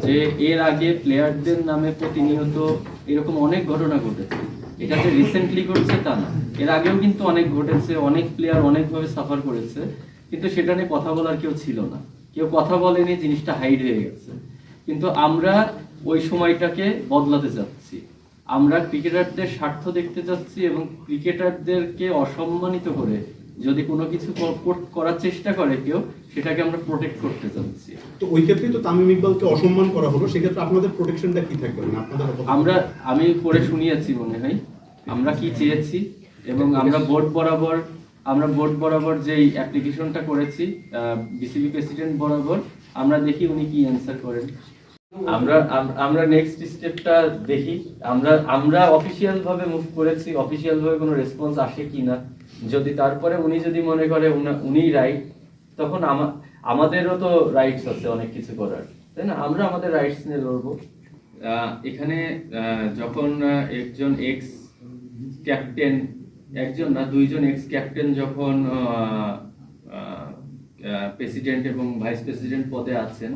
যে এর আগে প্লেয়ারদের নামে প্রতিনিয়ত এরকম অনেক ঘটনা ঘটেছে। এটা যে রিসেন্টলি ঘটছে তা না, এর আগেও কিন্তু অনেক ঘটেছে, অনেক প্লেয়ার অনেকভাবে সাফার করেছে, কিন্তু সেটা নিয়ে কথা বলার কেউ ছিল না, কেউ কথা বলেনি, জিনিসটা হাইড হয়ে গেছে। কিন্তু আমরা ওই সময়টাকে বদলাতে চাচ্ছি। আমরা ক্রিকেটারদের স্বার্থ দেখতে চাচ্ছি এবং ক্রিকেটারদেরকে অসম্মানিত করে যদি কোনো কিছু করার চেষ্টা করে কেউ, সেটাকে আমরা প্রোটেক্ট করতে চাচ্ছি। তো ওই ক্ষেত্রেই তো তামিম ইকবালকে অসম্মান করা হলো, সেক্ষেত্রে আপনাদের প্রোটেকশনটা কি থাকবে? মানে আপনাদের আমি পড়ে শুনিয়েছি মনে হয় আমরা কি চেয়েছি, এবং আমরা বোর্ড বরাবর যেই অ্যাপ্লিকেশনটা করেছি বিসিবি প্রেসিডেন্ট বরাবর, আমরা দেখি উনি কি অ্যান্সার করেন। আমরা নেক্সট স্টেপটা দেখি। আমরা অফিসিয়াল ভাবে মুভ করেছি, অফিসিয়াল ভাবে কোনো রেসপন্স আসে কিনা। যদি তারপরে উনি যদি মনে করে উনি রাইট, তখন আমাদেরও তো রাইটস আছে অনেক কিছু করার, তাই না? আমরা আমাদের রাইটস নিয়ে লড়বো। এখানে যখন একজন এক্স ক্যাপ্টেন, একজন না দুইজন এক্স ক্যাপ্টেন যখন প্রেসিডেন্ট এবং ভাইস প্রেসিডেন্ট পদে আছেন,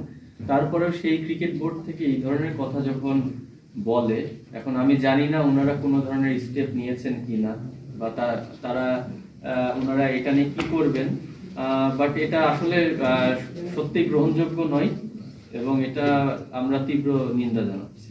তারপরেও সেই ক্রিকেট বোর্ড থেকে এই ধরনের কথা যখন বলে, এখন আমি জানি না ওনারা কোনো ধরনের স্টেপ নিয়েছেন কিনা, বা তারা ওনারা এটা নিয়ে কি করবেন, বাট এটা আসলে সত্যি গ্রহণযোগ্য নয়, এবং এটা আমরা তীব্র নিন্দা জানাচ্ছি।